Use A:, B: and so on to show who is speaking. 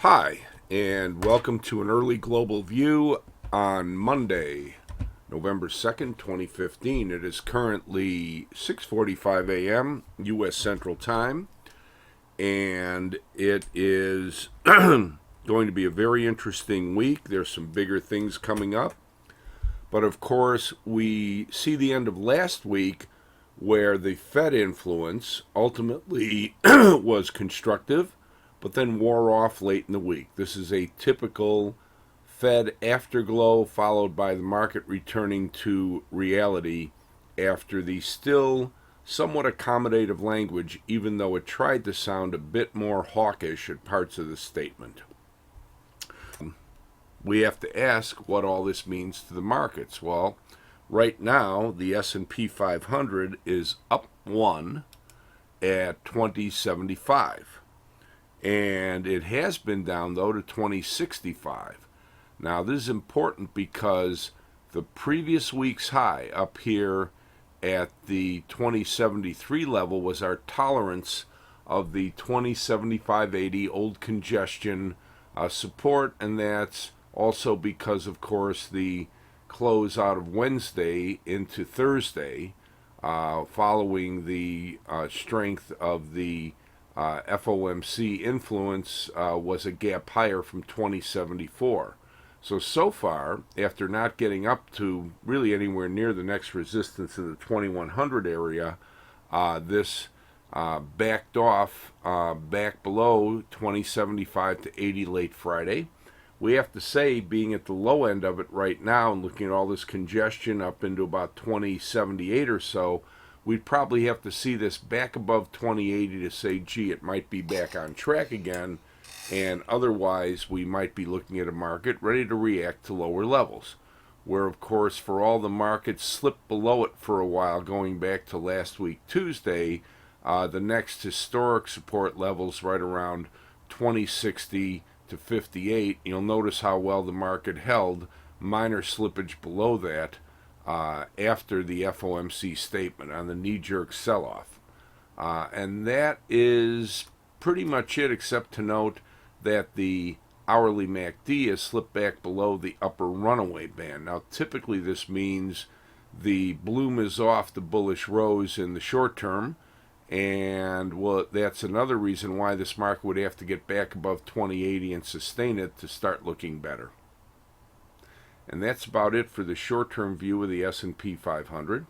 A: Hi, and welcome to an early global view on Monday, November 2nd, 2015. It is currently 6:45 a.m. U.S. Central Time, and it is going to be a very interesting week. There's some bigger things coming up, but of course, we see the end of last week where the Fed influence ultimately was constructive, but then wore off late in the week. This is a typical Fed afterglow, followed by the market returning to reality after the still somewhat accommodative language, even though it tried to sound a bit more hawkish at parts of the statement. We have to ask what all this means to the markets. Well, right now, the S&P 500 is up 1 at 2075. And it has been down, though, to 2065. Now, this is important because the previous week's high up here at the 2073 level was our tolerance of the 2075-80 old congestion support, and that's also because, of course, the close out of Wednesday into Thursday, following the strength of the FOMC influence, was a gap higher from 2074. So far, after not getting up to really anywhere near the next resistance in the 2100 area, this backed off back below 2075 to 80 late Friday. We have to say, being at the low end of it right now and looking at all this congestion up into about 2078 or so, we'd probably have to see this back above 2080 to say, gee, it might be back on track again, and otherwise we might be looking at a market ready to react to lower levels, where, of course, for all the markets slipped below it for a while going back to last week Tuesday, the next historic support levels right around 2060 to 58. You'll notice how well the market held, minor slippage below that after the FOMC statement on the knee-jerk sell-off. And that is pretty much it, except to note that the hourly MACD has slipped back below the upper runaway band. Now, typically this means the bloom is off the bullish rose in the short term, and well, that's another reason why this market would have to get back above 2080 and sustain it to start looking better. And that's about it for the short-term view of the S&P 500.